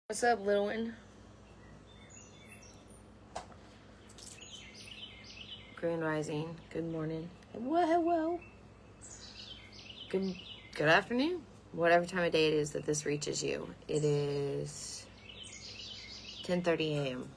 What's up, little one? Grand Rising. Good morning. Well. Good afternoon. Whatever time of day it is that this reaches you. It is 10:30 a.m.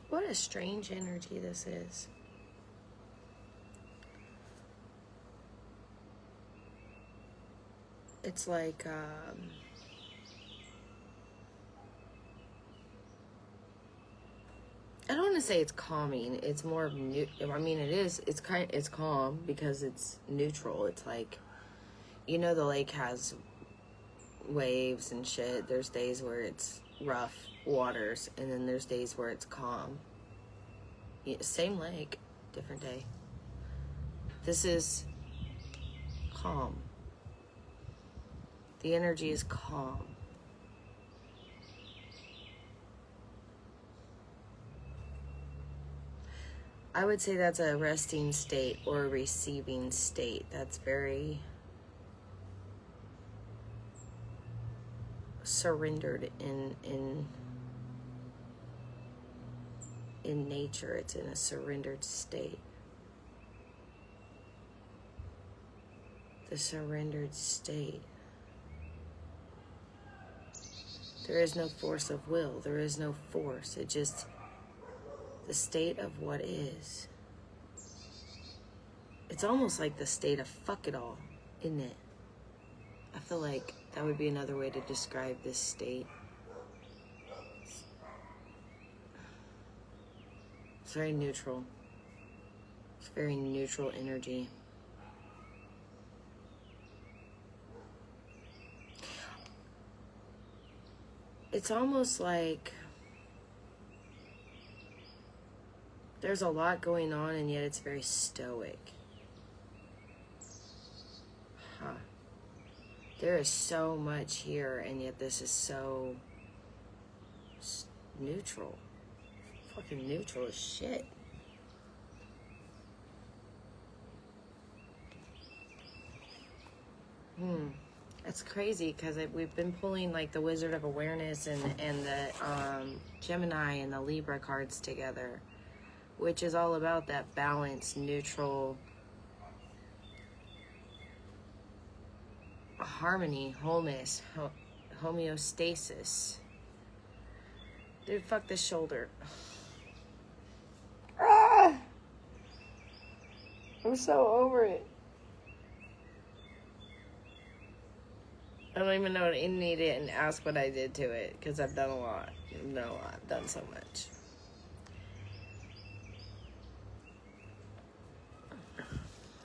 What a strange energy this is. It's like, I don't want to say it's calming. It's more of it is. It's calm because it's neutral. It's like, the lake has waves and shit. There's days where it's rough waters, and then there's days where it's calm. Same lake, different day. This is calm. The energy is calm. I would say that's a resting state or a receiving state. That's very surrendered in nature. It's in a surrendered state. The surrendered state. There is no force of will. There is no force. It just, the state of what is. It's almost like the state of fuck it all, isn't it? I feel like that would be another way to describe this state. It's very neutral. It's very neutral energy. It's almost like there's a lot going on and yet it's very stoic. There is so much here and yet this is so neutral. Fucking neutral as shit. That's crazy because we've been pulling like the Wizard of Awareness and the Gemini and the Libra cards together, which is all about that balance, neutral, harmony, wholeness, homeostasis. Dude, fuck this shoulder. I'm so over it. I don't even know what I need it and ask what I did to it because I've done a lot. I've done so much.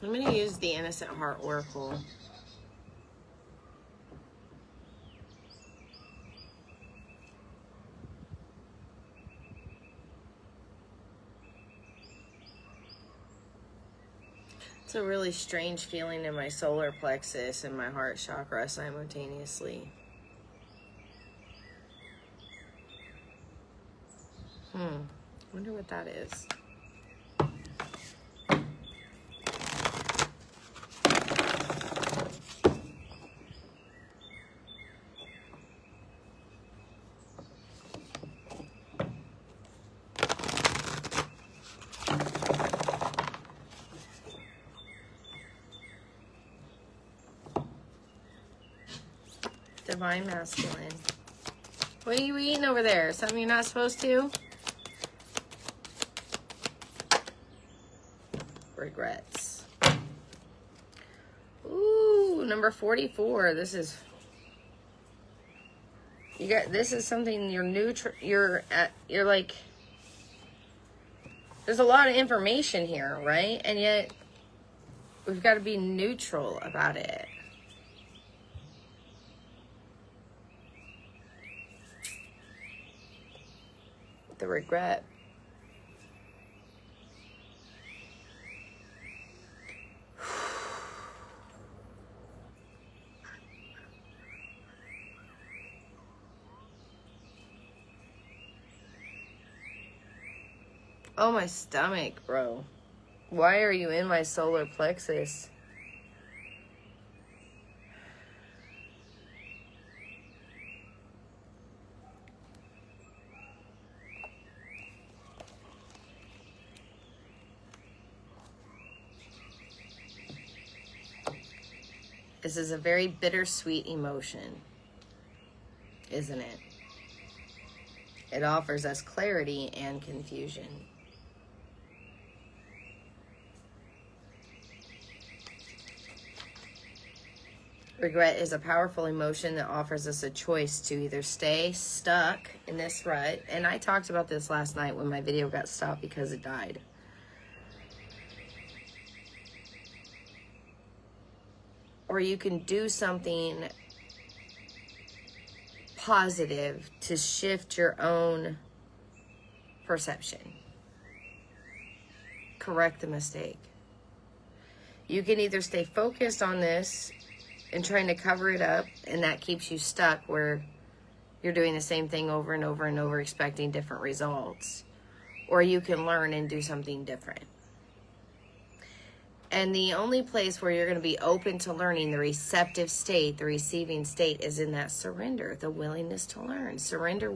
I'm going to use the Innocent Heart Oracle. It's a really strange feeling in my solar plexus and my heart chakra simultaneously. Wonder what that is. Divine Masculine. What are you eating over there? Something you're not supposed to? Regrets. Ooh, number 44. This is You got, this is something you're like, there's a lot of information here, right? And yet we've got to be neutral about it. The regret. Oh, my stomach, bro. Why are you in my solar plexus? This is a very bittersweet emotion, isn't it? It offers us clarity and confusion. Regret is a powerful emotion that offers us a choice to either stay stuck in this rut, and I talked about this last night when my video got stopped because it died. Or you can do something positive to shift your own perception. Correct the mistake. You can either stay focused on this and trying to cover it up, and that keeps you stuck where you're doing the same thing over and over and over, expecting different results. Or you can learn and do something different. And the only place where you're going to be open to learning, the receptive state, the receiving state, is in that surrender, the willingness to learn. Surrender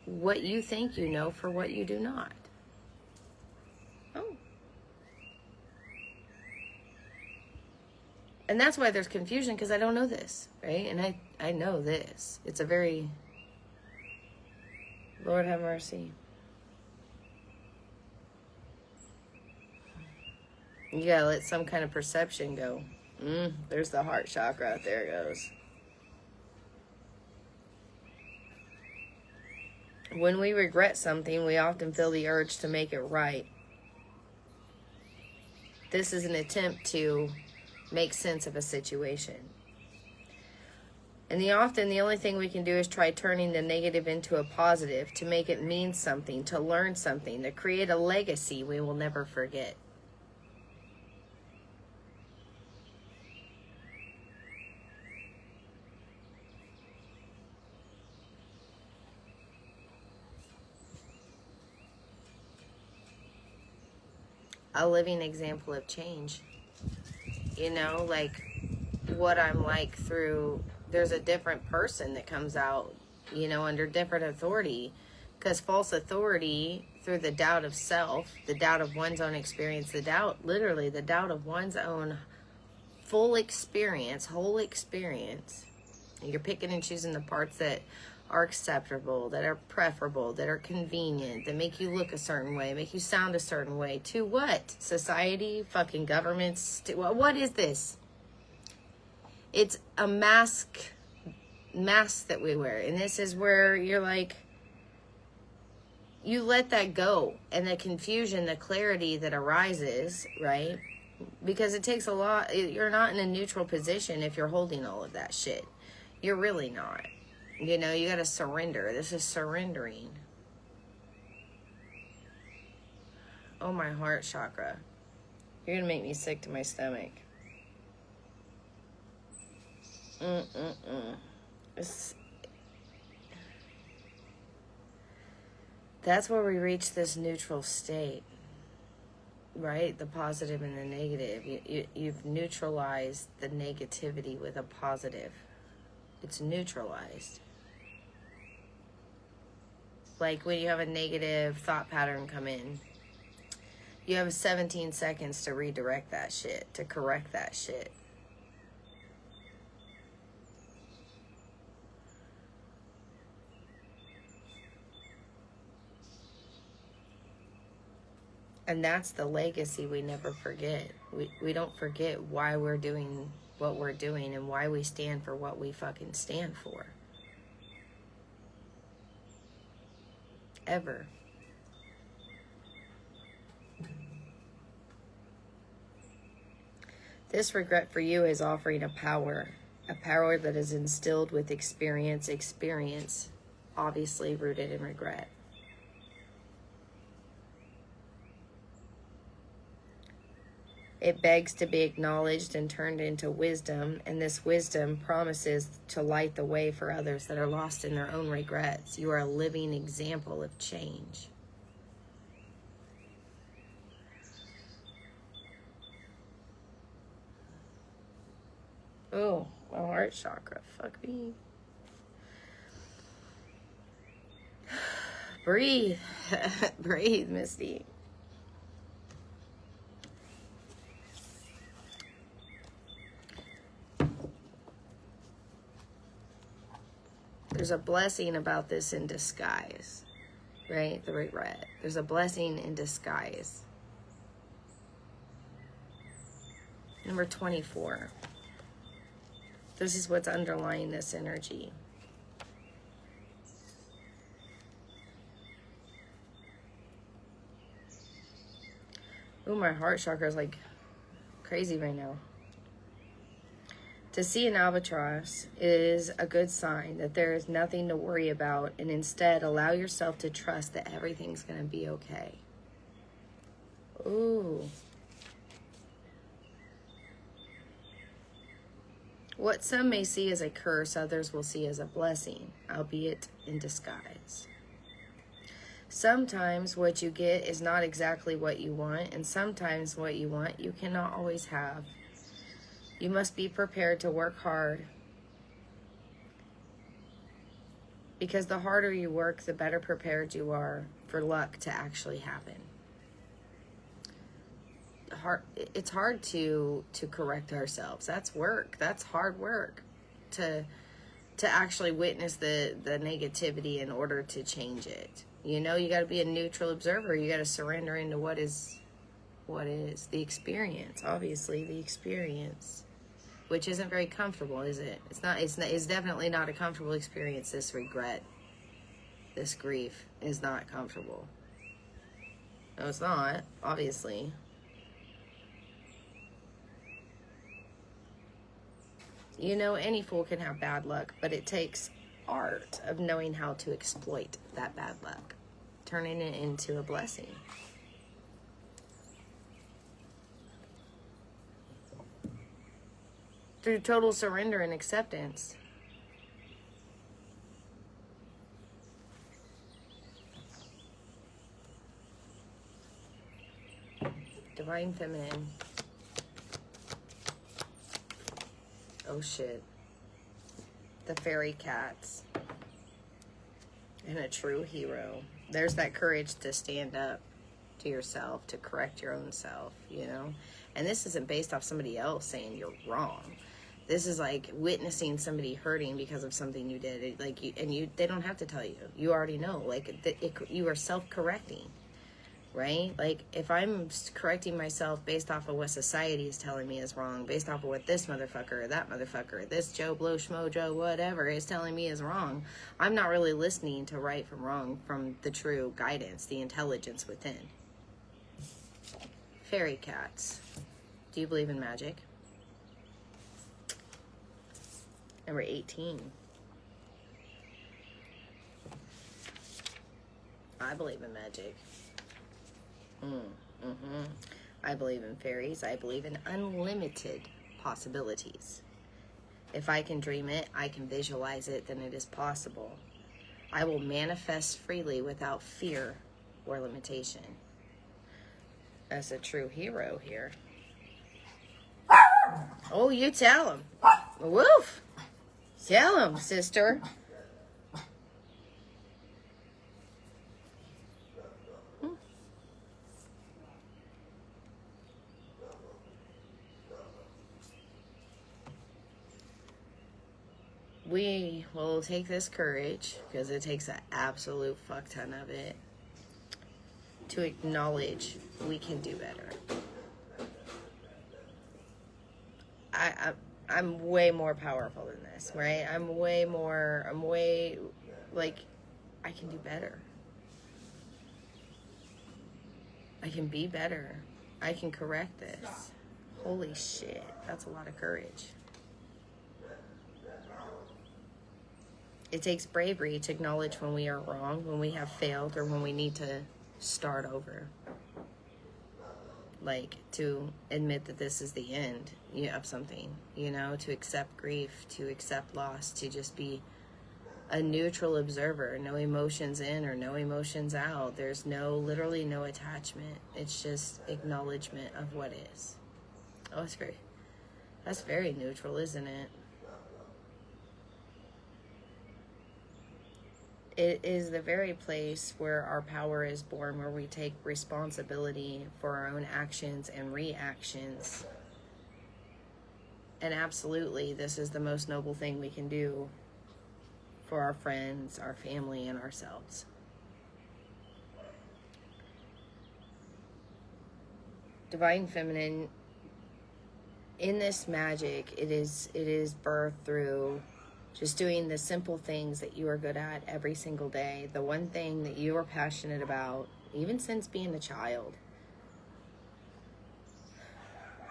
what you think you know for what you do not. Oh. And that's why there's confusion, because I don't know this, right? And I know this. It's a very, Lord have mercy. You gotta let some kind of perception go. There's the heart chakra. There it goes. When we regret something, we often feel the urge to make it right. This is an attempt to make sense of a situation. And the only thing we can do is try turning the negative into a positive, to make it mean something, to learn something, to create a legacy we will never forget. A living example of change. You know, like what I'm like through, there's a different person that comes out, you know, under different authority. Because false authority, through the doubt of self, the doubt of one's own experience, literally the doubt of one's own full experience, whole experience. And you're picking and choosing the parts that are acceptable, that are preferable, that are convenient, that make you look a certain way, make you sound a certain way. To what? Society? Fucking governments? What is this? It's a mask that we wear. And this is where you're like, you let that go. And the confusion, the clarity that arises, right? Because it takes a lot. You're not in a neutral position if you're holding all of that shit. You're really not. You know, you gotta surrender. This is surrendering. Oh, my heart chakra. You're gonna make me sick to my stomach. That's where we reach this neutral state, right? The positive and the negative. You've neutralized the negativity with a positive. It's neutralized. Like when you have a negative thought pattern come in, you have 17 seconds to redirect that shit, to correct that shit. And that's the legacy we never forget. We don't forget why we're doing what we're doing and why we stand for what we fucking stand for. ever. This regret for you is offering a power that is instilled with experience, obviously rooted in regret. It begs to be acknowledged and turned into wisdom, and this wisdom promises to light the way for others that are lost in their own regrets. You are a living example of change. Oh, my heart chakra. Fuck me. Breathe. Breathe, Misty. There's a blessing about this in disguise, right? The regret. There's a blessing in disguise. Number 24. This is what's underlying this energy. Ooh, my heart chakra is like crazy right now. To see an albatross is a good sign that there is nothing to worry about, and instead allow yourself to trust that everything's going to be okay. Ooh. What some may see as a curse, others will see as a blessing, albeit in disguise. Sometimes what you get is not exactly what you want, and sometimes what you want you cannot always have. You must be prepared to work hard, because the harder you work, the better prepared you are for luck to actually happen. It's hard to correct ourselves. That's work. That's hard work to actually witness the negativity in order to change it. You know, you got to be a neutral observer. You got to surrender into what is the experience. Obviously, the experience, which isn't very comfortable, is it? It's definitely not a comfortable experience. This regret, this grief is not comfortable. No, it's not, obviously. You know, any fool can have bad luck, but it takes art of knowing how to exploit that bad luck, turning it into a blessing. Through total surrender and acceptance. Divine Feminine. Oh shit. The fairy cats. And a true hero. There's that courage to stand up to yourself, to correct your own self, you know? And this isn't based off somebody else saying you're wrong. This is like witnessing somebody hurting because of something you did. They don't have to tell you. You already know. You are self-correcting, right? Like, if I'm correcting myself based off of what society is telling me is wrong, based off of what this motherfucker or that motherfucker, this Joe Blow Schmo Joe whatever is telling me is wrong, I'm not really listening to right from wrong from the true guidance, the intelligence within. Fairy cats. Do you believe in magic? Number 18. I believe in magic. I believe in fairies. I believe in unlimited possibilities. If I can dream it, I can visualize it, then it is possible. I will manifest freely without fear or limitation. That's a true hero here. Oh, you tell him. Woof! Tell him, sister. We will take this courage, because it takes an absolute fuck ton of it, to acknowledge we can do better. I'm way more powerful than this, right? I'm way, like, I can do better. I can be better. I can correct this. Holy shit, that's a lot of courage. It takes bravery to acknowledge when we are wrong, when we have failed, or when we need to start over. Like, to admit that this is the end of something, you know, to accept grief, to accept loss, to just be a neutral observer, no emotions in or no emotions out. There's literally no attachment. It's just acknowledgement of what is. Oh, that's very neutral, isn't it? It is the very place where our power is born, where we take responsibility for our own actions and reactions. And absolutely, this is the most noble thing we can do for our friends, our family, and ourselves. Divine Feminine, in this magic, it is birthed through just doing the simple things that you are good at every single day. The one thing that you are passionate about, even since being a child.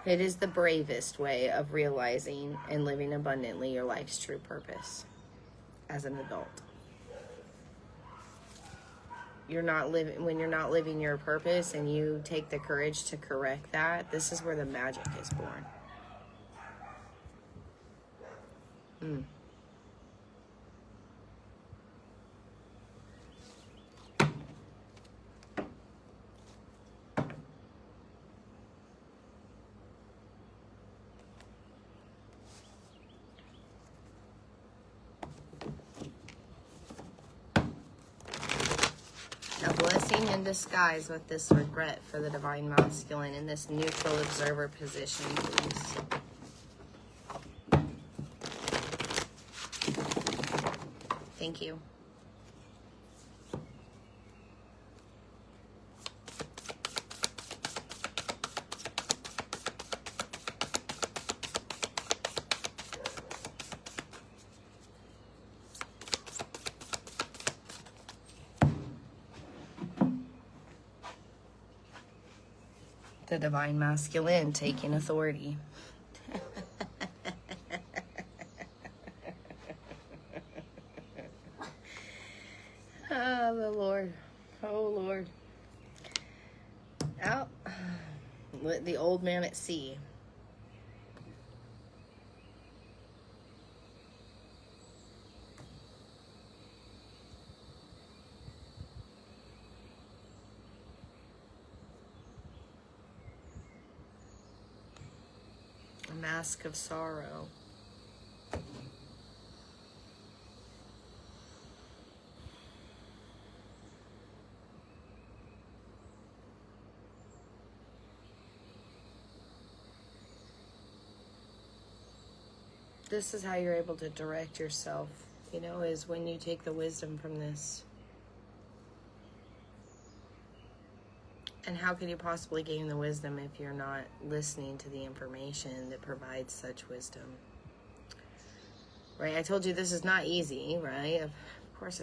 It is the bravest way of realizing and living abundantly your life's true purpose as an adult. When you're not living your purpose and you take the courage to correct that, this is where the magic is born. A blessing in disguise with this regret for the Divine Masculine in this neutral observer position, please. Thank you. The Divine Masculine taking authority. Oh, the Lord. Oh, Lord. Out. The old man at sea. A mask of sorrow. This is how you're able to direct yourself, you know, is when you take the wisdom from this. And how could you possibly gain the wisdom if you're not listening to the information that provides such wisdom? Right? I told you this is not easy, right? Of course,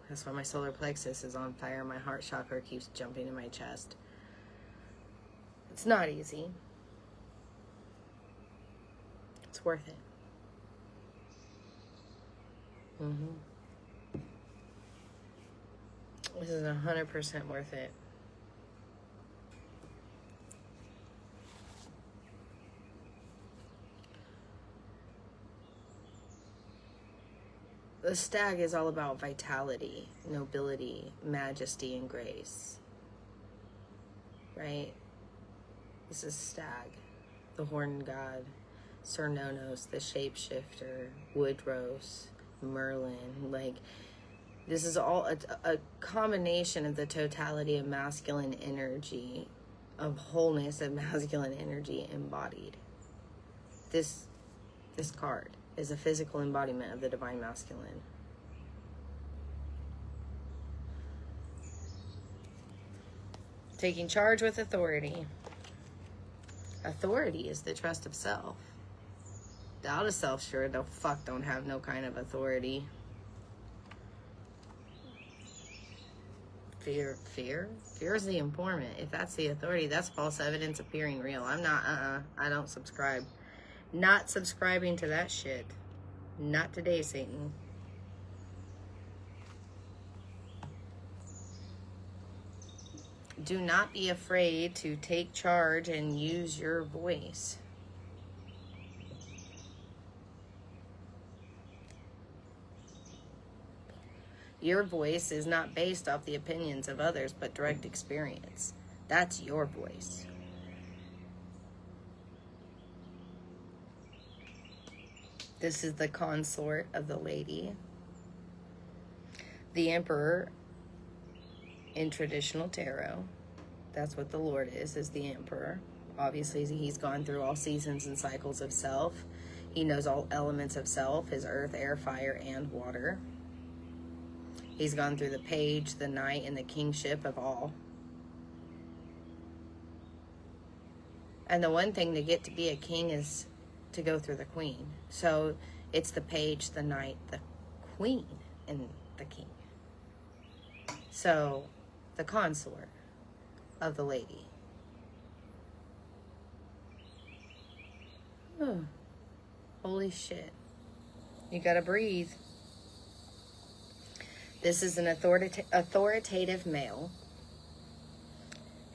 that's why my solar plexus is on fire. My heart chakra keeps jumping in my chest. It's not easy. It's worth it. This is 100% worth it. The stag is all about vitality, nobility, majesty, and grace. Right? This is Stag, the horned god, Cernunnos, the shapeshifter, Woodrose, Merlin. Like, this is all a combination of the totality of masculine energy, of wholeness of masculine energy embodied. This card is a physical embodiment of the Divine Masculine. Taking charge with authority. Authority is the trust of self. The out of self sure the fuck don't have no kind of authority. Fear is the informant. If that's the authority, that's false evidence appearing real. I'm not, I don't subscribe. Not subscribing to that shit. Not today, Satan. Do not be afraid to take charge and use your voice. Your voice is not based off the opinions of others, but direct experience. That's your voice. This is the consort of the lady. The emperor in traditional tarot. That's what the Lord is the emperor. Obviously, he's gone through all seasons and cycles of self. He knows all elements of self, his earth, air, fire, and water. He's gone through the page, the knight, and the kingship of all. And the one thing to get to be a king is to go through the queen. So it's the page, the knight, the queen, and the king. So the consort of the lady. Oh, holy shit. You gotta breathe. This is an authoritative male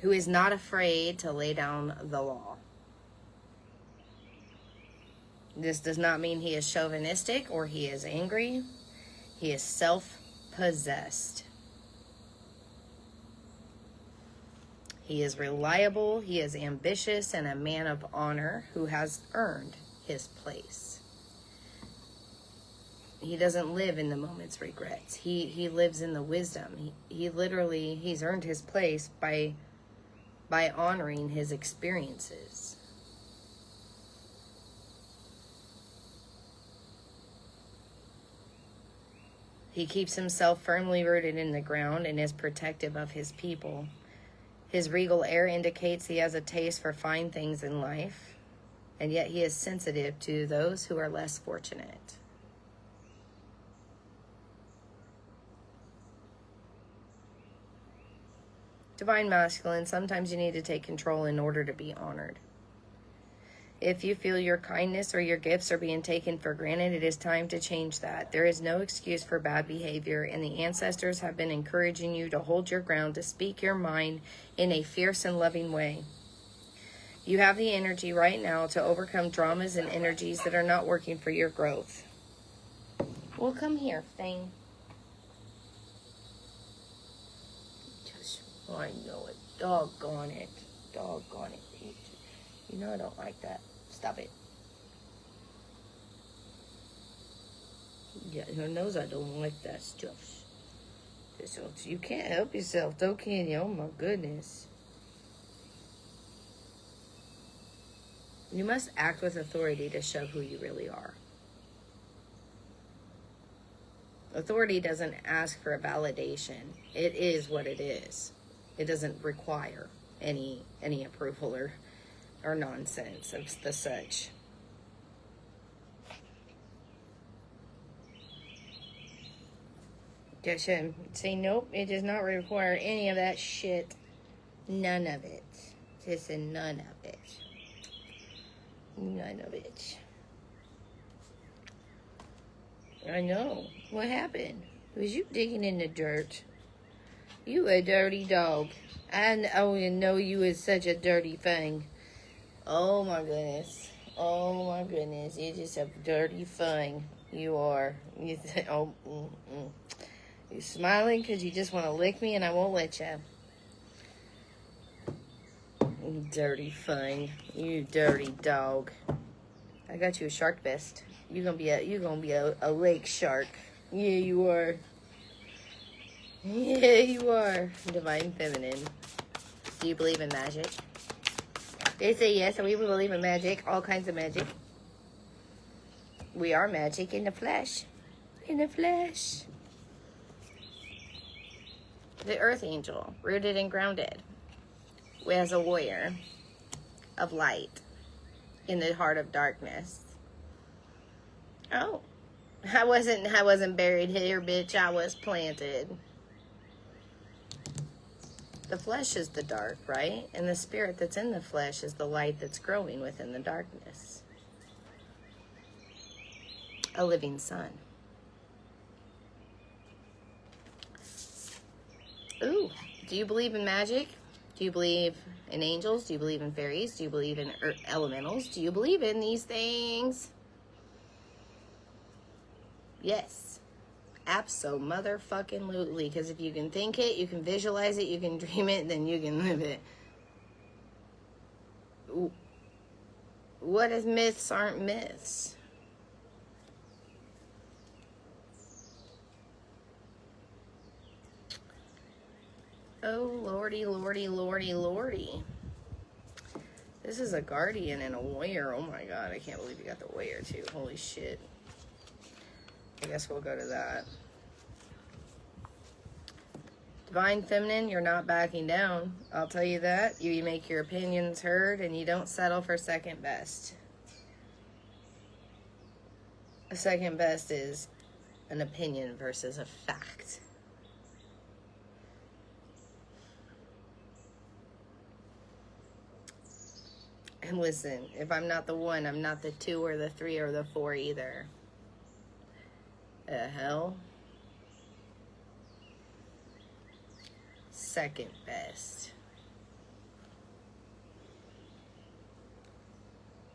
who is not afraid to lay down the law. This does not mean he is chauvinistic or he is angry. He is self-possessed. He is reliable, he is ambitious, and a man of honor who has earned his place. He doesn't live in the moment's regrets. He lives in the wisdom. He's earned his place by honoring his experiences. He keeps himself firmly rooted in the ground and is protective of his people. His regal air indicates he has a taste for fine things in life, and yet he is sensitive to those who are less fortunate. Divine Masculine, sometimes you need to take control in order to be honored. If you feel your kindness or your gifts are being taken for granted, it is time to change that. There is no excuse for bad behavior, and the ancestors have been encouraging you to hold your ground, to speak your mind in a fierce and loving way. You have the energy right now to overcome dramas and energies that are not working for your growth. Well, come here, Thane. I know it. Doggone it. Doggone it. You know I don't like that. Stop it. Yeah, who knows I don't like that stuff. You can't help yourself, though, can you? Oh, my goodness. You must act with authority to show who you really are. Authority doesn't ask for a validation. It is what it is. It doesn't require any approval or nonsense of the such. Just say nope. It does not require any of that shit. None of it. Just none of it. None of it. I know. What happened? Was you digging in the dirt? You a dirty dog. I know you is such a dirty thing. Oh my goodness. Oh my goodness. You're just a dirty thing. You are. You're smiling because you just want to lick me and I won't let you. You dirty thing. You dirty dog. I got you a shark vest. You're gonna be a lake shark. Yeah, you are. Yeah, you are. Divine Feminine. Do you believe in magic? They say yes, and we believe in magic. All kinds of magic. We are magic in the flesh. In the flesh. The Earth Angel. Rooted and grounded. As a warrior of light. In the heart of darkness. Oh. I wasn't buried here, bitch. I was planted. The flesh is the dark, right? And the spirit that's in the flesh is the light that's growing within the darkness. A living sun. Ooh, do you believe in magic? Do you believe in angels? Do you believe in fairies? Do you believe in elementals? Do you believe in these things? Yes. Abso-motherfucking-lutely. Because if you can think it, you can visualize it, you can dream it, then you can live it. What if myths aren't myths? Oh, lordy, lordy, lordy, lordy. This is a guardian and a warrior. Oh my god, I can't believe you got the warrior too. Holy shit. I guess we'll go to that. Divine Feminine, you're not backing down. I'll tell you that. You make your opinions heard and you don't settle for second best. A second best is an opinion versus a fact. And listen, if I'm not the 1, I'm not the 2 or the 3 or the 4 either. The hell? Second best.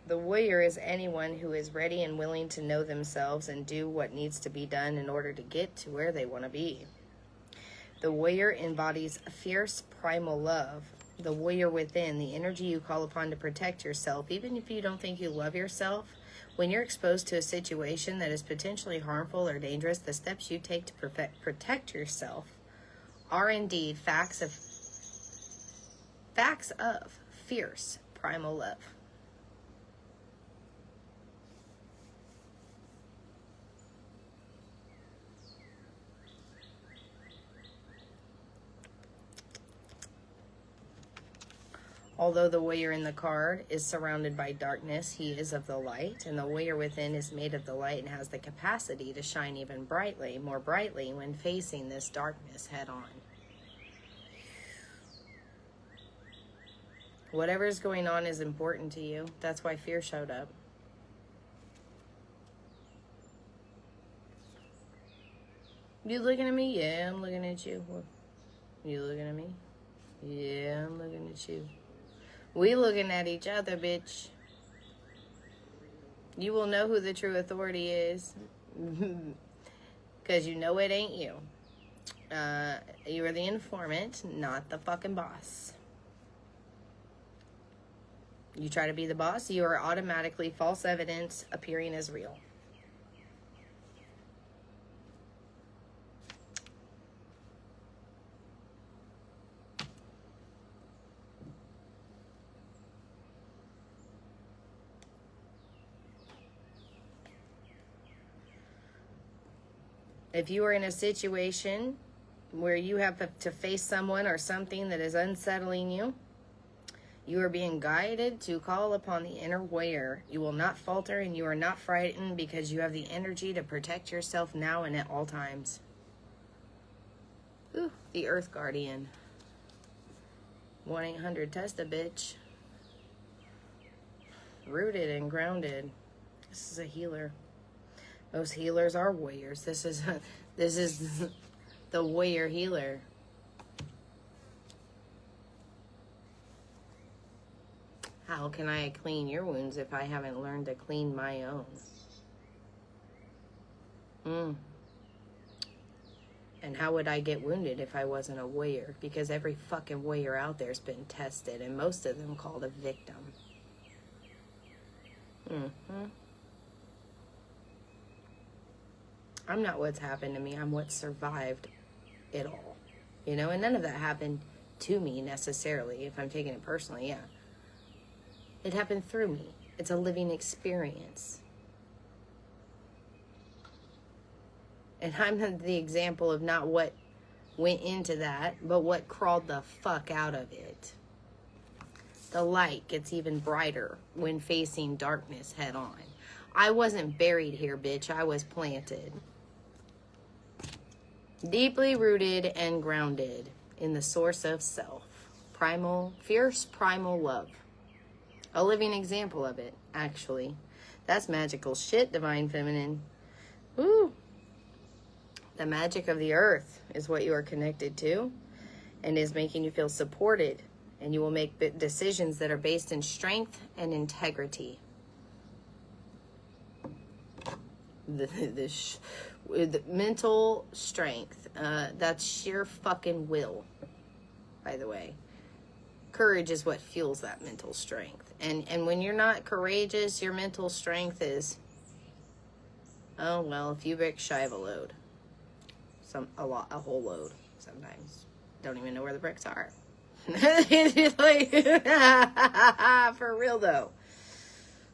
The warrior is anyone who is ready and willing to know themselves and do what needs to be done in order to get to where they want to be. The warrior embodies a fierce primal love. The warrior within, the energy you call upon to protect yourself, even if you don't think you love yourself. When you're exposed to a situation that is potentially harmful or dangerous, the steps you take to protect yourself are indeed facts of fierce primal love. Although the warrior in the card is surrounded by darkness, he is of the light, and the warrior within is made of the light and has the capacity to shine even more brightly when facing this darkness head on. Whatever's going on is important to you. That's why fear showed up. You looking at me? Yeah, I'm looking at you. You looking at me? Yeah, I'm looking at you. We looking at each other, bitch. You will know who the true authority is. Because you know it ain't you. You are the informant, not the fucking boss. You try to be the boss, you are automatically false evidence appearing as real. If you are in a situation where you have to face someone or something that is unsettling you, you are being guided to call upon the inner warrior. You will not falter and you are not frightened because you have the energy to protect yourself now and at all times. Ooh, the Earth Guardian. 1-800-TEST-A-BITCH. Rooted and grounded. This is a healer. Most healers are warriors. This is the warrior healer. How can I clean your wounds if I haven't learned to clean my own? And how would I get wounded if I wasn't a warrior? Because every fucking warrior out there's been tested, and most of them called a victim. I'm not what's happened to me. I'm what survived it all. You know, and none of that happened to me necessarily. If I'm taking it personally, yeah. It happened through me. It's a living experience. And I'm the example of not what went into that, but what crawled the fuck out of it. The light gets even brighter when facing darkness head on. I wasn't buried here, bitch. I was planted. Deeply rooted and grounded. in the source of self. Primal, fierce primal love. A living example of it, actually. That's magical shit, Divine Feminine. Woo! The magic of the earth is what you are connected to and is making you feel supported. And you will make decisions that are based in strength and integrity. The mental strength, that's sheer fucking will, by the way. Courage is what fuels that mental strength. And when you're not courageous, your mental strength is, oh, well, a few bricks shy of a load. A whole load, sometimes. Don't even know where the bricks are. Like, for real, though.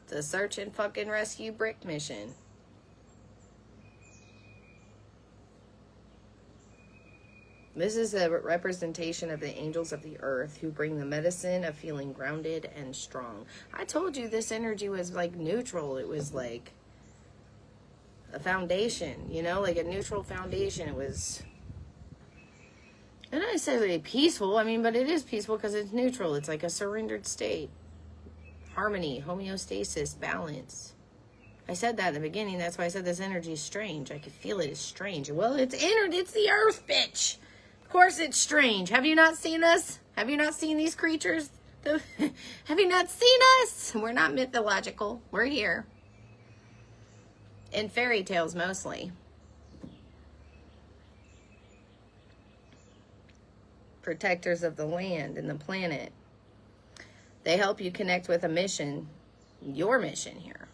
It's a search and fucking rescue brick mission. This is a representation of the angels of the earth who bring the medicine of feeling grounded and strong. I told you this energy was like neutral. It was like a foundation, you know, like a neutral foundation. It was, and I say really peaceful. I mean, but it is peaceful because it's neutral. It's like a surrendered state. Harmony, homeostasis, balance. I said that in the beginning. That's why I said this energy is strange. I could feel it is strange. Well, it's the earth, bitch. Of course it's strange. Have you not seen us? Have you not seen these creatures? Have you not seen us? We're not mythological. We're here. In fairy tales, mostly. Protectors of the land and the planet. They help you connect with a mission. Your mission here.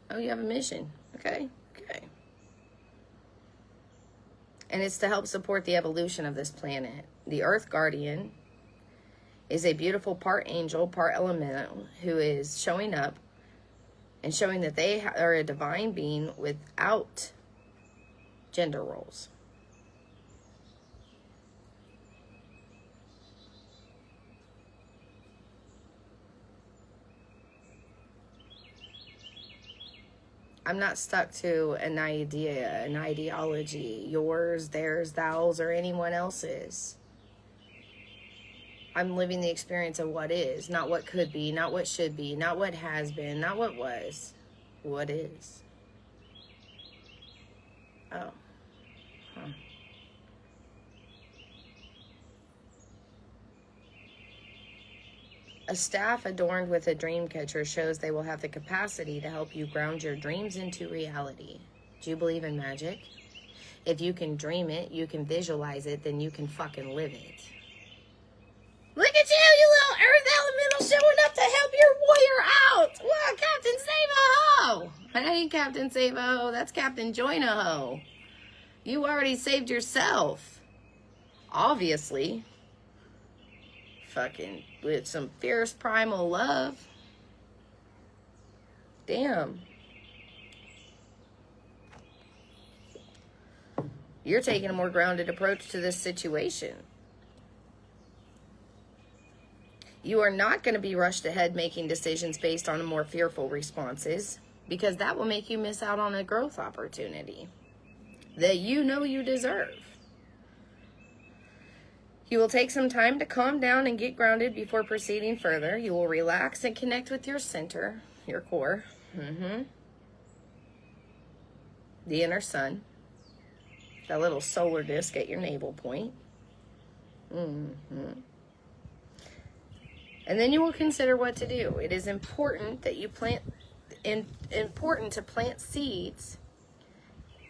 Oh, you have a mission. Okay. Okay. And it's to help support the evolution of this planet. The Earth Guardian is a beautiful part angel, part elemental, who is showing up and showing that they are a divine being without gender roles. I'm not stuck to an idea, an ideology, yours, theirs, thous, or anyone else's. I'm living the experience of what is, not what could be, not what should be, not what has been, not what was, what is. Oh. Huh. A staff adorned with a dream catcher shows they will have the capacity to help you ground your dreams into reality. Do you believe in magic? If you can dream it, you can visualize it, then you can fucking live it. Look at you little earth elemental showing up to help your warrior out. Wow, Captain Save-A-Ho. That ain't Captain Save-A-Ho, that's Captain Join-A-Ho. You already saved yourself. Obviously. Fucking with some fierce primal love. Damn. You're taking a more grounded approach to this situation. You are not going to be rushed ahead making decisions based on more fearful responses, because that will make you miss out on a growth opportunity that you know you deserve. You will take some time to calm down and get grounded before proceeding further. You will relax and connect with your center, your core. The inner sun. That little solar disk at your navel point. And then you will consider what to do. It is important that you important to plant seeds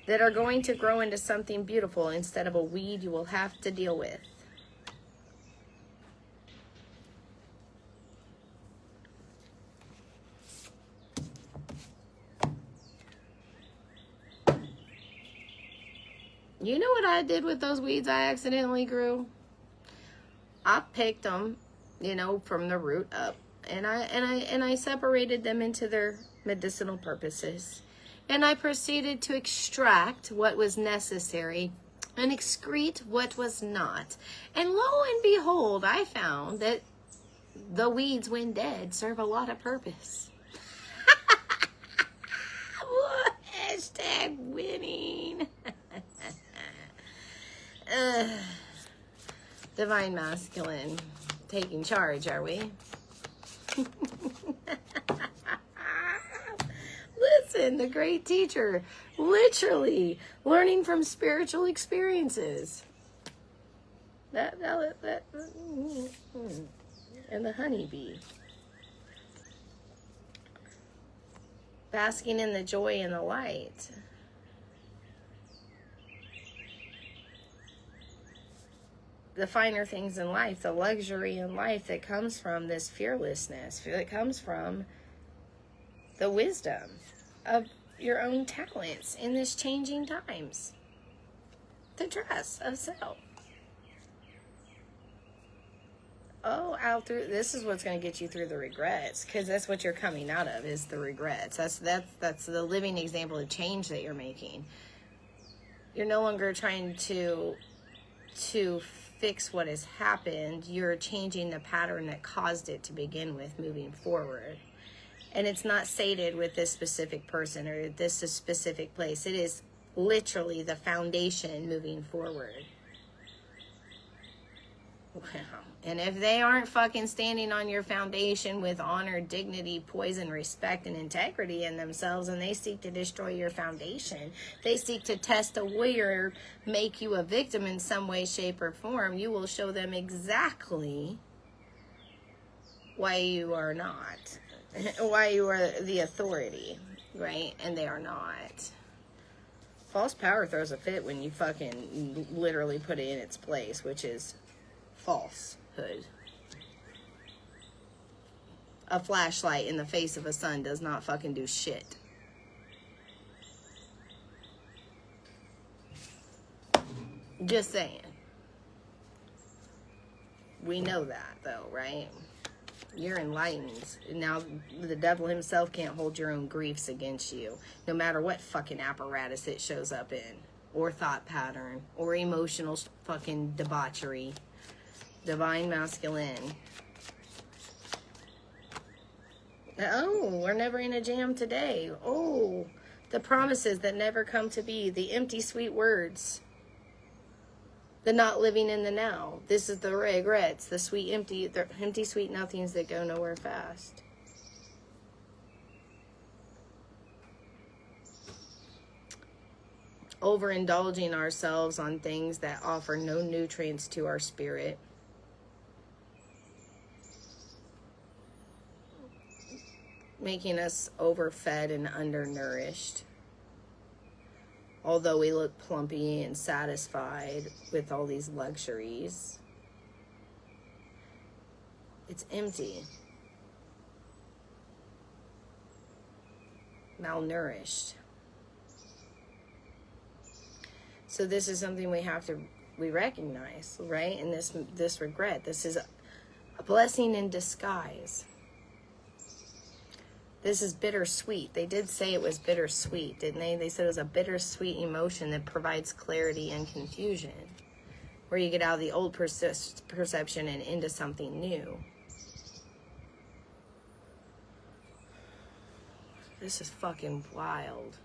that are going to grow into something beautiful instead of a weed you will have to deal with. You know what I did with those weeds I accidentally grew? I picked them, you know, from the root up, and I separated them into their medicinal purposes. And I proceeded to extract what was necessary and excrete what was not. And lo and behold, I found that the weeds, when dead, serve a lot of purpose. Hashtag winning. Divine Masculine, taking charge, are we? Listen, the great teacher, literally learning from spiritual experiences. And the honeybee. Basking in the joy and the light. The finer things in life, the luxury in life that comes from this fearlessness, that comes from the wisdom of your own talents in this changing times. The dress of self. Oh, out through, this is what's going to get you through the regrets, because that's what you're coming out of, is the regrets. That's the living example of change that you're making. You're no longer trying to fix what has happened. You're changing the pattern that caused it to begin with, moving forward. And it's not sated with this specific person or this specific place. It is literally the foundation moving forward. Wow. And if they aren't fucking standing on your foundation with honor, dignity, poise, and respect and integrity in themselves, and they seek to destroy your foundation, they seek to test a warrior, make you a victim in some way, shape, or form, you will show them exactly why you are not. Why you are the authority, right? And they are not. False power throws a fit when you fucking literally put it in its place, which is falsehood. A flashlight in the face of a sun does not fucking do shit. Just saying. We know that though, right? You're enlightened. Now the devil himself can't hold your own griefs against you, no matter what fucking apparatus it shows up in, or thought pattern, or emotional fucking debauchery. Divine Masculine. Oh, we're never in a jam today. Oh, the promises that never come to be, the empty sweet words, the not living in the now. This is the regrets, the empty sweet nothings that go nowhere fast. Overindulging ourselves on things that offer no nutrients to our spirit. Making us overfed and undernourished. Although we look plumpy and satisfied with all these luxuries, it's empty. Malnourished. So this is something we recognize, right? And this regret, this is a blessing in disguise. This is bittersweet. They did say it was bittersweet, didn't they? They said it was a bittersweet emotion that provides clarity and confusion, where you get out of the old perception and into something new. This is fucking wild.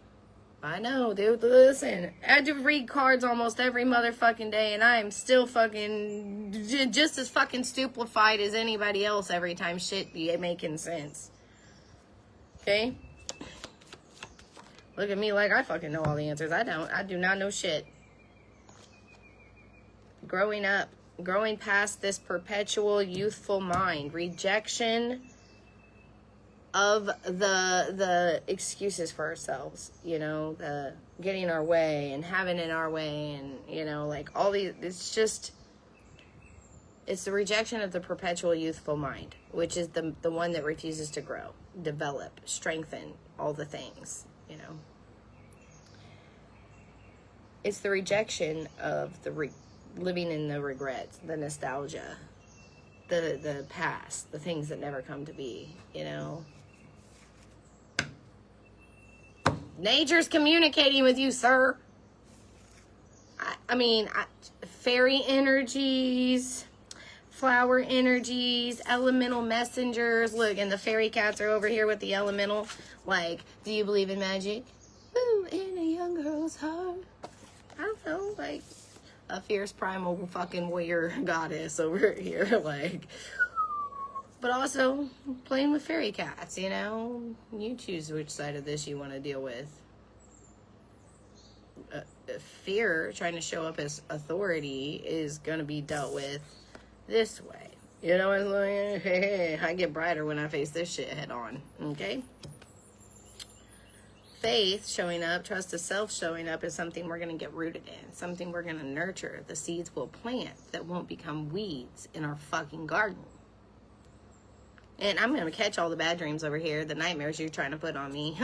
I know, dude. Listen, I had to read cards almost every motherfucking day, and I am still fucking just as fucking stupefied as anybody else every time shit be making sense. Okay? Look at me like I fucking know all the answers. I don't. I do not know shit. Growing up, growing past this perpetual youthful mind, rejection of the excuses for ourselves, you know, the getting our way and having it our way, and, you know, like all these, it's the rejection of the perpetual youthful mind, which is the one that refuses to grow, develop, strengthen, all the things, you know. It's the rejection of the living in the regrets, the nostalgia, the past, the things that never come to be, you know. Nature's communicating with you, sir. I mean, fairy energies, flower energies, elemental messengers. Look, and the fairy cats are over here with the elemental. Like, do you believe in magic? Ooh, in a young girl's heart. I don't know, like, a fierce primal fucking warrior goddess over here, like. But also playing with fairy cats, you know? You choose which side of this you want to deal with. Fear, trying to show up as authority, is going to be dealt with this way. You know what I'm saying? Hey, I get brighter when I face this shit head on. Okay? Faith showing up, trust of self showing up is something we're going to get rooted in. Something we're going to nurture. The seeds we'll plant that won't become weeds in our fucking garden. And I'm going to catch all the bad dreams over here. The nightmares you're trying to put on me.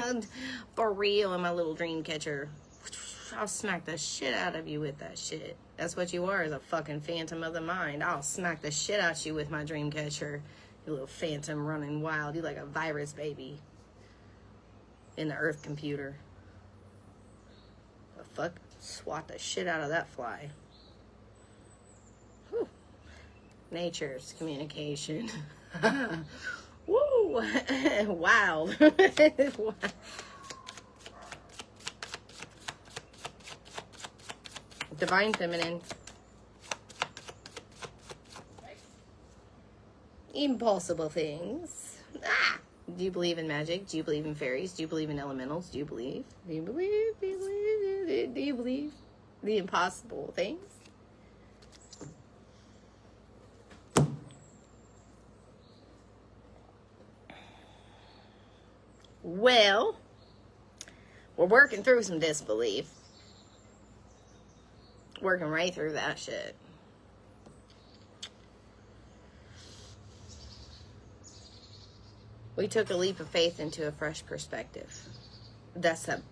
For real, in my little dream catcher. I'll smack the shit out of you with that shit. That's what you are, is a fucking phantom of the mind. I'll smack the shit out you with my dream catcher. You little phantom running wild. You like a virus baby. In the earth computer. The fuck? Swat the shit out of that fly. Whew. Nature's communication. Woo! Wild. Divine feminine. Impossible things. Ah! Do you believe in magic? Do you believe in fairies? Do you believe in elementals? Do you believe? Do you believe? Do you believe? Do you believe the impossible things? Well, we're working through some disbelief. Working right through that shit. We took a leap of faith into a fresh perspective. That's that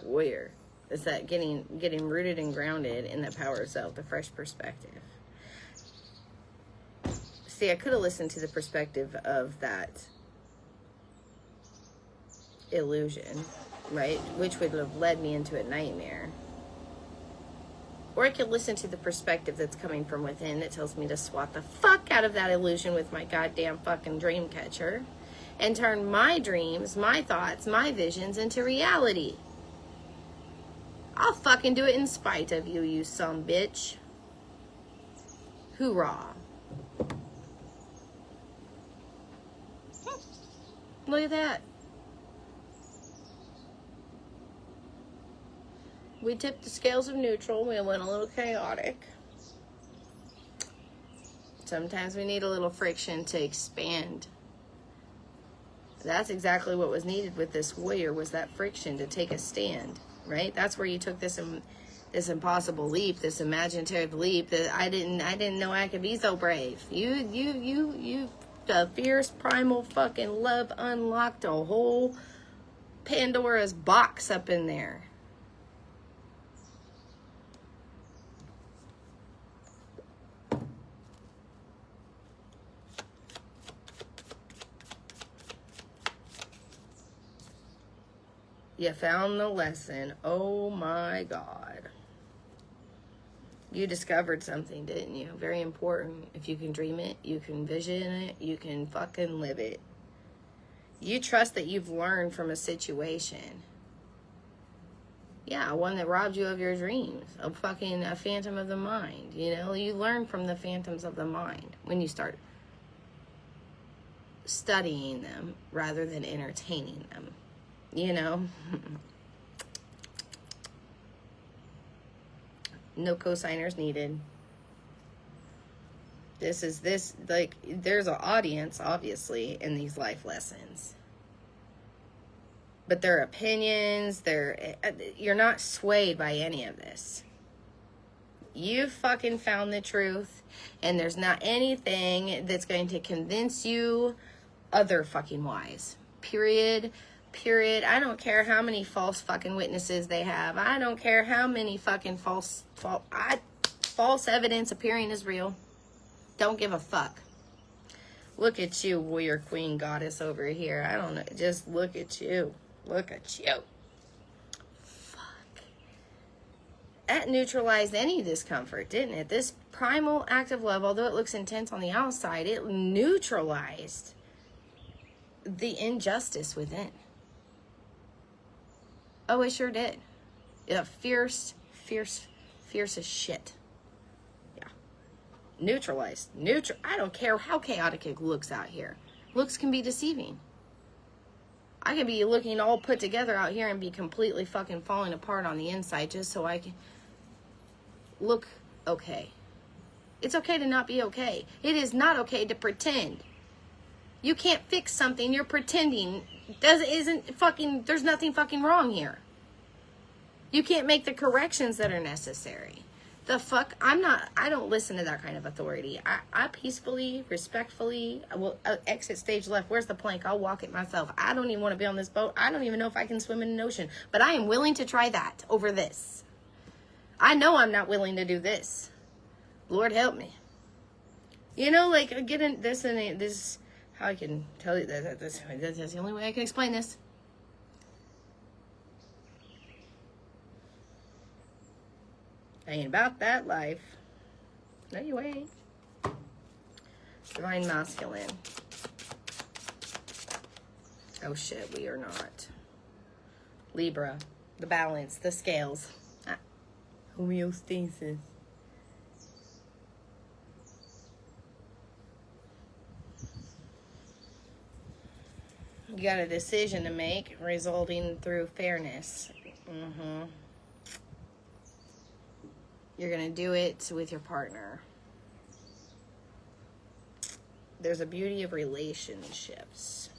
warrior. It's that getting rooted and grounded in the power of self, the fresh perspective. See, I could have listened to the perspective of that illusion, right? Which would have led me into a nightmare. Or I could listen to the perspective that's coming from within that tells me to swat the fuck out of that illusion with my goddamn fucking dream catcher and turn my dreams, my thoughts, my visions into reality. I'll fucking do it in spite of you, you son bitch. Hoorah. Look at that. We tipped the scales of neutral. We went a little chaotic. Sometimes we need a little friction to expand. That's exactly what was needed with this warrior, was that friction to take a stand, right? That's where you took this impossible leap, this imaginative leap that I didn't know I could be so brave. You, the fierce primal fucking love unlocked a whole Pandora's box up in there. You found the lesson. Oh my God. You discovered something, didn't you? Very important. If you can dream it, you can vision it, you can fucking live it. You trust that you've learned from a situation. Yeah, one that robbed you of your dreams. A phantom of the mind. You know, you learn from the phantoms of the mind when you start studying them rather than entertaining them. You know, no cosigners needed. There's an audience, obviously, in these life lessons. But their opinions, you're not swayed by any of this. You fucking found the truth, and there's not anything that's going to convince you other fucking wise. Period. I don't care how many false fucking witnesses they have. I don't care how many fucking false evidence appearing as real. Don't give a fuck. Look at you, warrior queen goddess over here. I don't know. Just look at you. Look at you. Fuck. That neutralized any discomfort, didn't it? This primal active love, although it looks intense on the outside, it neutralized the injustice within. Oh, it sure did. Yeah, fierce as shit. neutralized. I don't care how chaotic it looks out here. Looks can be deceiving. I could be looking all put together out here and be completely fucking falling apart on the inside just so I can look okay. It's okay to not be okay. It is not okay to pretend. You can't fix something you're pretending there's nothing fucking wrong here. You can't make the corrections that are necessary. The fuck? I don't listen to that kind of authority. I peacefully, respectfully, I will exit stage left. Where's the plank? I'll walk it myself. I don't even want to be on this boat. I don't even know if I can swim in an ocean. But I am willing to try that over this. I know I'm not willing to do this. Lord help me. You know, like, getting this and this, how I can tell you that that's the only way I can explain this. I ain't about that life. No, you ain't. Divine masculine. Oh shit, we are not. Libra. The balance. The scales. Homeostasis. You got a decision to make resulting through fairness. You're going to do it with your partner. There's a beauty of relationships.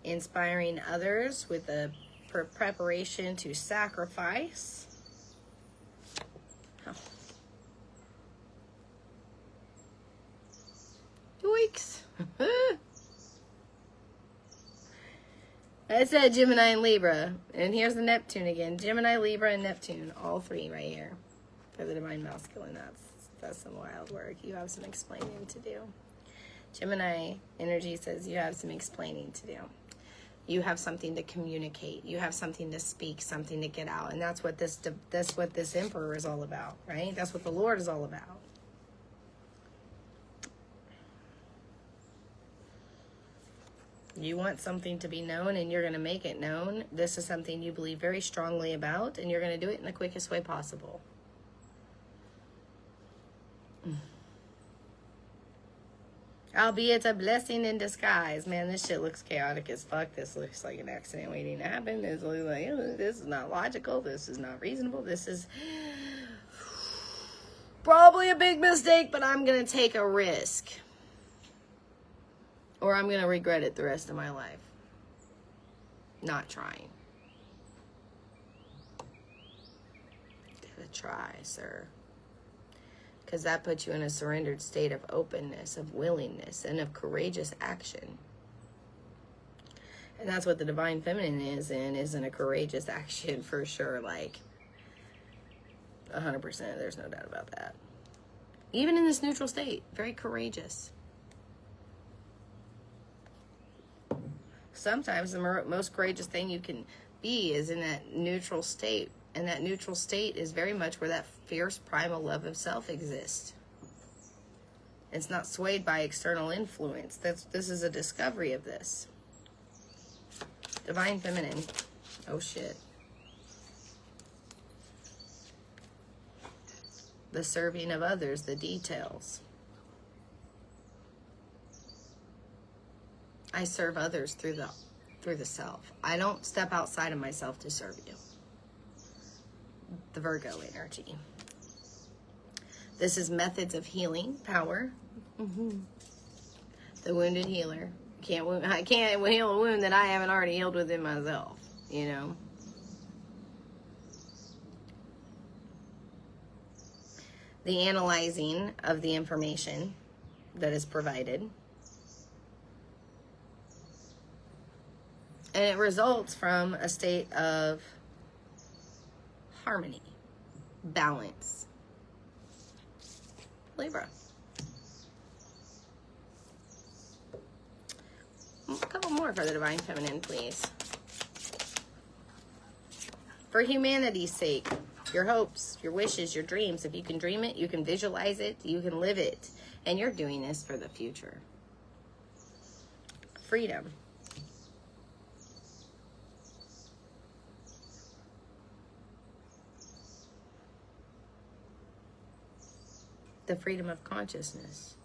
Inspiring others with a preparation to sacrifice. Oh. Yoicks. I said Gemini and Libra. And here's the Neptune again. Gemini, Libra, and Neptune. All three right here. For the divine masculine. That's some wild work. You have some explaining to do. Gemini energy says you have some explaining to do. You have something to communicate. You have something to speak, something to get out. And that's what this Emperor is all about, right? That's what the Lord is all about. You want something to be known and you're going to make it known. This is something you believe very strongly about and you're going to do it in the quickest way possible. Albeit a blessing in disguise. Man, this shit looks chaotic as fuck. This looks like an accident waiting to happen. This looks like, this is not logical. This is not reasonable. This is probably a big mistake, but I'm going to take a risk. Or I'm going to regret it the rest of my life. Not trying. Give it a try, sir. Because that puts you in a surrendered state of openness, of willingness, and of courageous action. And that's what the divine feminine is in a courageous action for sure. Like, 100%, there's no doubt about that. Even in this neutral state, very courageous. Sometimes the most courageous thing you can be is in that neutral state. And that neutral state is very much where that fierce primal love of self exists. It's not swayed by external influence. This is a discovery of this. Divine feminine. Oh shit. The serving of others, the details. I serve others through the self. I don't step outside of myself to serve you. The Virgo energy. This is methods of healing, power. The wounded healer. I can't heal a wound that I haven't already healed within myself, you know. The analyzing of the information that is provided. And it results from a state of harmony, balance. Libra. A couple more for the divine feminine, please. For humanity's sake, your hopes, your wishes, your dreams. If you can dream it, you can visualize it, you can live it. And you're doing this for the future. Freedom. The freedom of consciousness.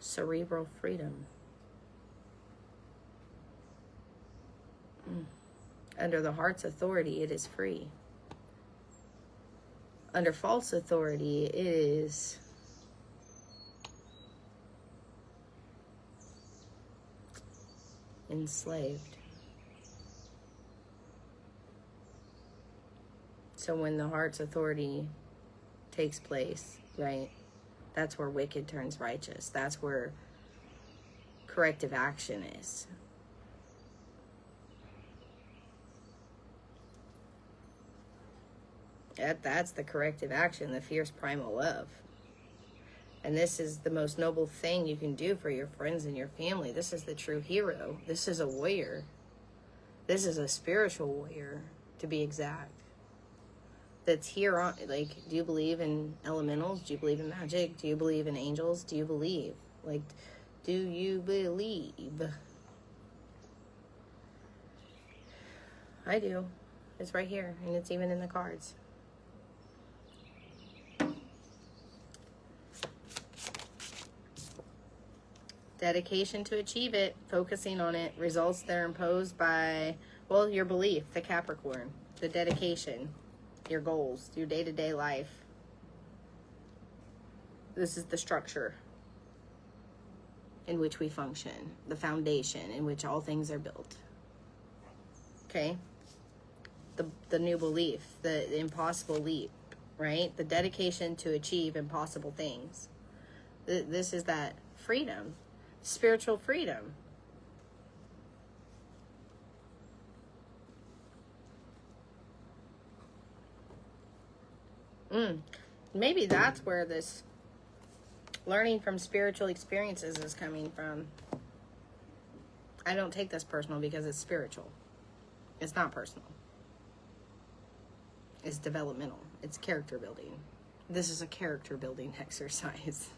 Cerebral freedom. Under the heart's authority, it is free. Under false authority, it is enslaved. So when the heart's authority takes place, right, that's where wicked turns righteous. That's where corrective action is. That's the corrective action, the fierce primal love. And this is the most noble thing you can do for your friends and your family. This is the true hero. This is a warrior. This is a spiritual warrior, to be exact. That's here on, like, do you believe in elementals? Do you believe in magic? Do you believe in angels? Do you believe? Like, do you believe? I do. It's right here, and it's even in the cards. Dedication to achieve it, focusing on it, results that are imposed by, well, your belief, the Capricorn, the dedication, your goals, your day-to-day life. This is the structure in which we function, the foundation in which all things are built. Okay? The new belief, the impossible leap, right? The dedication to achieve impossible things. This is that freedom. Spiritual freedom. Maybe that's where this learning from spiritual experiences is coming from. I don't take this personal because it's spiritual. It's not personal. It's developmental. It's character building. This is a character building exercise.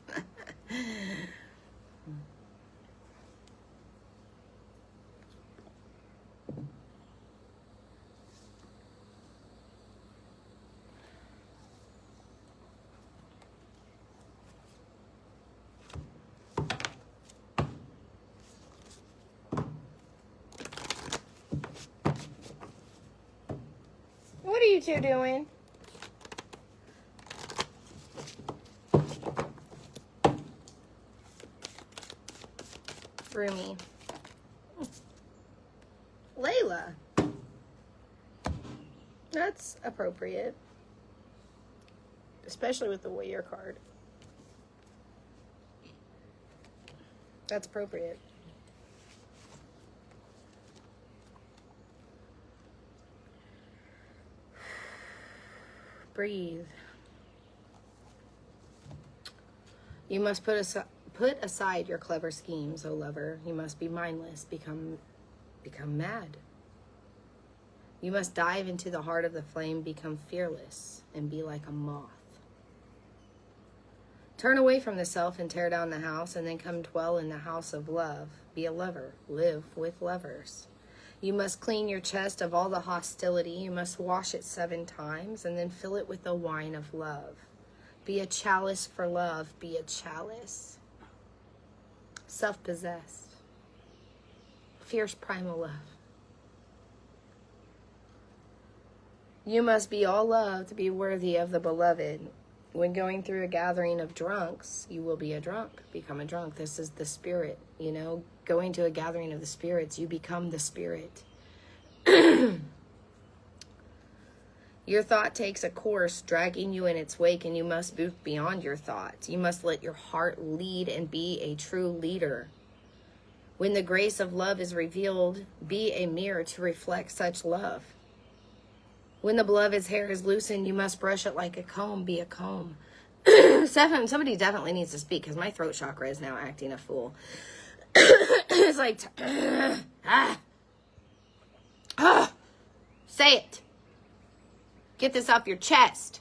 What are you two doing? Rumi. Layla. That's appropriate. Especially with the warrior card. That's appropriate. Breathe. You must put aside your clever schemes, O lover. You must be mindless, become mad. You must dive into the heart of the flame, become fearless, and be like a moth. Turn away from the self and tear down the house, and then come dwell in the house of love. Be a lover. Live with lovers. You must clean your chest of all the hostility. You must wash it 7 times, and then fill it with the wine of love. Be a chalice for love. Be a chalice. Self-possessed. Fierce primal love. You must be all love to be worthy of the beloved. When going through a gathering of drunks, you will be a drunk. Become a drunk. This is the spirit, you know. Going to a gathering of the spirits, you become the spirit. Your thought takes a course, dragging you in its wake, and you must move beyond your thoughts. You must let your heart lead and be a true leader. When the grace of love is revealed, be a mirror to reflect such love. When the beloved's hair is loosened, you must brush it like a comb. Be a comb. Somebody definitely needs to speak because my throat chakra is now acting a fool. It's like, say it. Get this off your chest.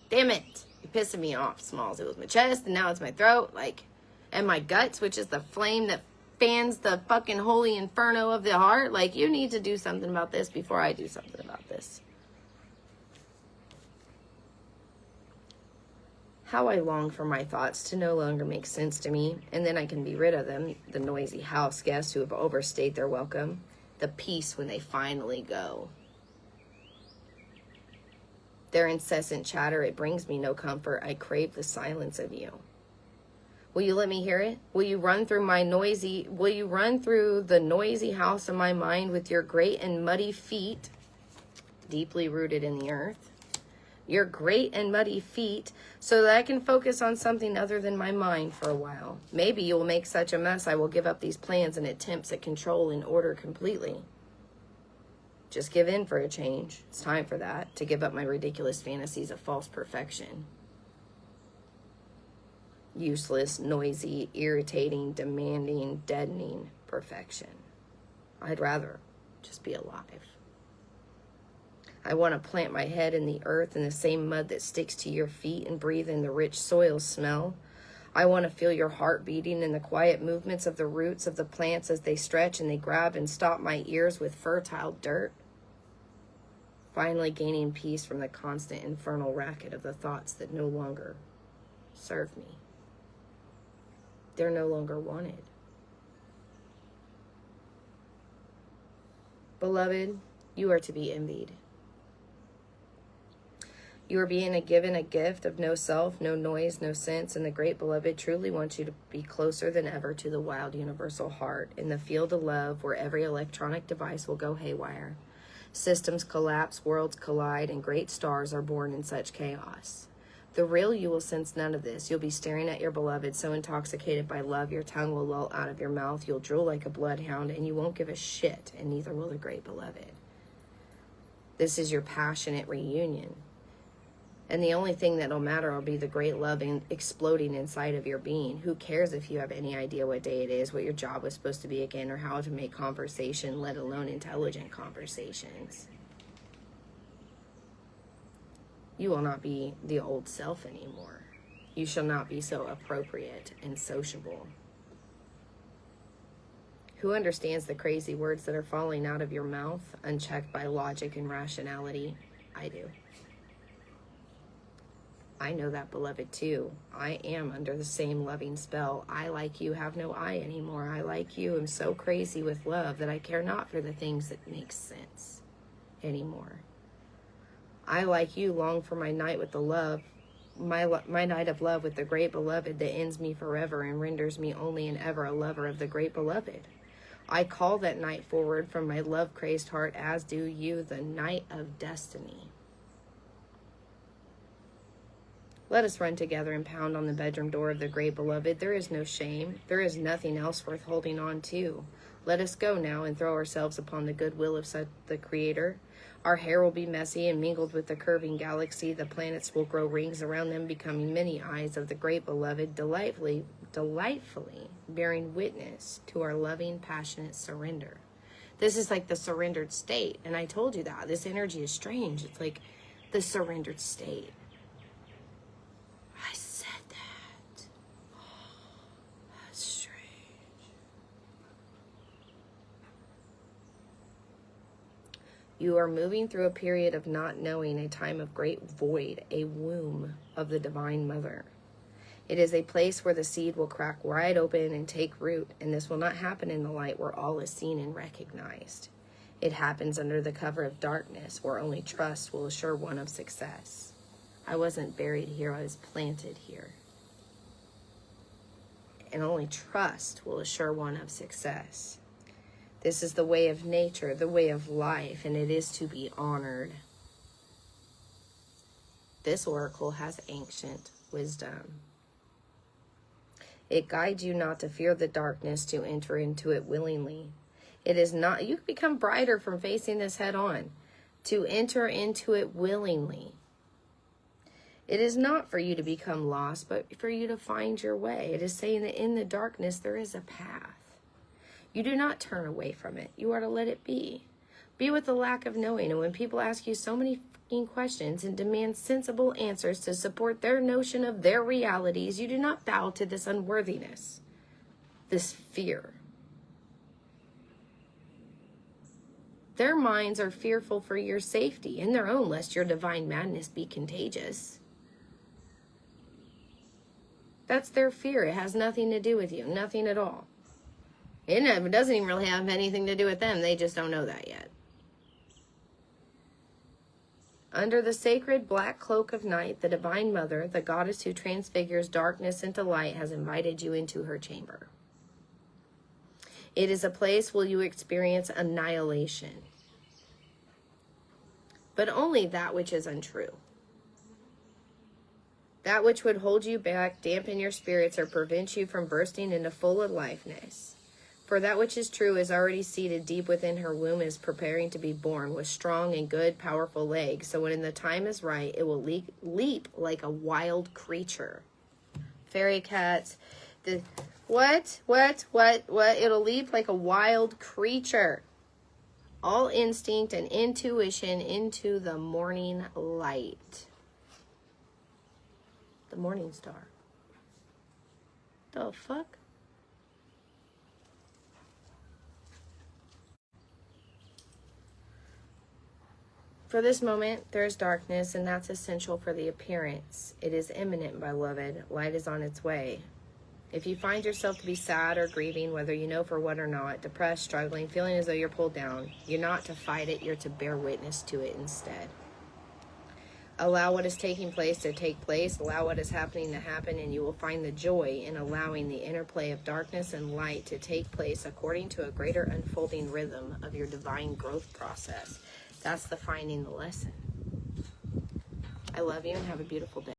Damn it. You're pissing me off, Smalls. It was my chest, and now it's my throat, like, and my guts, which is the flame that fans the fucking holy inferno of the heart. Like, you need to do something about this before I do something about this. How I long for my thoughts to no longer make sense to me, and then I can be rid of them, the noisy house guests who have overstayed their welcome, the peace when they finally go. Their incessant chatter, it brings me no comfort. I crave the silence of you. Will you let me hear it? Will you run through the noisy house of my mind with your great and muddy feet, deeply rooted in the earth? Your great and muddy feet, so that I can focus on something other than my mind for a while. Maybe you will make such a mess I will give up these plans and attempts at control and order completely. Just give in for a change. It's time for that, to give up my ridiculous fantasies of false perfection. Useless, noisy, irritating, demanding, deadening perfection. I'd rather just be alive. I want to plant my head in the earth in the same mud that sticks to your feet and breathe in the rich soil smell. I want to feel your heart beating in the quiet movements of the roots of the plants as they stretch and they grab and stop my ears with fertile dirt. Finally gaining peace from the constant infernal racket of the thoughts that no longer serve me. They're no longer wanted. Beloved, you are to be envied. You are being given a gift of no self, no noise, no sense, and the great beloved truly wants you to be closer than ever to the wild universal heart, in the field of love where every electronic device will go haywire. Systems collapse, worlds collide, and great stars are born in such chaos. The real you will sense none of this. You'll be staring at your beloved, so intoxicated by love, your tongue will loll out of your mouth. You'll drool like a bloodhound, and you won't give a shit, and neither will the great beloved. This is your passionate reunion. And the only thing that'll matter will be the great love exploding inside of your being. Who cares if you have any idea what day it is, what your job was supposed to be again, or how to make conversation, let alone intelligent conversations? You will not be the old self anymore. You shall not be so appropriate and sociable. Who understands the crazy words that are falling out of your mouth, unchecked by logic and rationality? I do. I know that, beloved, too. I am under the same loving spell. I, like you, have no I anymore. I, like you, am so crazy with love that I care not for the things that make sense anymore. I, like you, long for my night with the love, my night of love with the great beloved that ends me forever and renders me only and ever a lover of the great beloved. I call that night forward from my love-crazed heart, as do you, the night of destiny. Let us run together and pound on the bedroom door of the great beloved. There is no shame. There is nothing else worth holding on to. Let us go now and throw ourselves upon the goodwill of the Creator. Our hair will be messy and mingled with the curving galaxy. The planets will grow rings around them, becoming many eyes of the great beloved, delightfully bearing witness to our loving, passionate surrender. This is like the surrendered state. And I told you that. This energy is strange. It's like the surrendered state. I said that. Oh, that's strange. You are moving through a period of not knowing, a time of great void, a womb of the Divine Mother. It is a place where the seed will crack wide open and take root, and this will not happen in the light where all is seen and recognized. It happens under the cover of darkness, where only trust will assure one of success. I wasn't buried here, I was planted here. And only trust will assure one of success. This is the way of nature, the way of life, and it is to be honored. This oracle has ancient wisdom. It guides you not to fear the darkness, to enter into it willingly. It is not, you become brighter from facing this head on, to enter into it willingly. It is not for you to become lost, but for you to find your way. It is saying that in the darkness there is a path. You do not turn away from it. You are to let it be. Be with the lack of knowing. And when people ask you so many fucking questions and demand sensible answers to support their notion of their realities, you do not bow to this unworthiness, this fear. Their minds are fearful for your safety and their own, lest your divine madness be contagious. That's their fear. It has nothing to do with you. Nothing at all. It doesn't even really have anything to do with them. They just don't know that yet. Under the sacred black cloak of night, the Divine Mother, the goddess who transfigures darkness into light, has invited you into her chamber. It is a place where you experience annihilation, but only that which is untrue. That which would hold you back, dampen your spirits, or prevent you from bursting into full aliveness. For that which is true is already seated deep within her womb, is preparing to be born with strong and good, powerful legs. So when the time is right, it will leap like a wild creature. Fairy cats. What? It'll leap like a wild creature. All instinct and intuition into the morning light. The morning star. The fuck? For this moment, there is darkness, and that's essential for the appearance. It is imminent, beloved. Light is on its way. If you find yourself to be sad or grieving, whether you know for what or not, depressed, struggling, feeling as though you're pulled down, you're not to fight it, you're to bear witness to it instead. Allow what is taking place to take place, allow what is happening to happen, and you will find the joy in allowing the interplay of darkness and light to take place according to a greater unfolding rhythm of your divine growth process. That's the finding the lesson. I love you and have a beautiful day.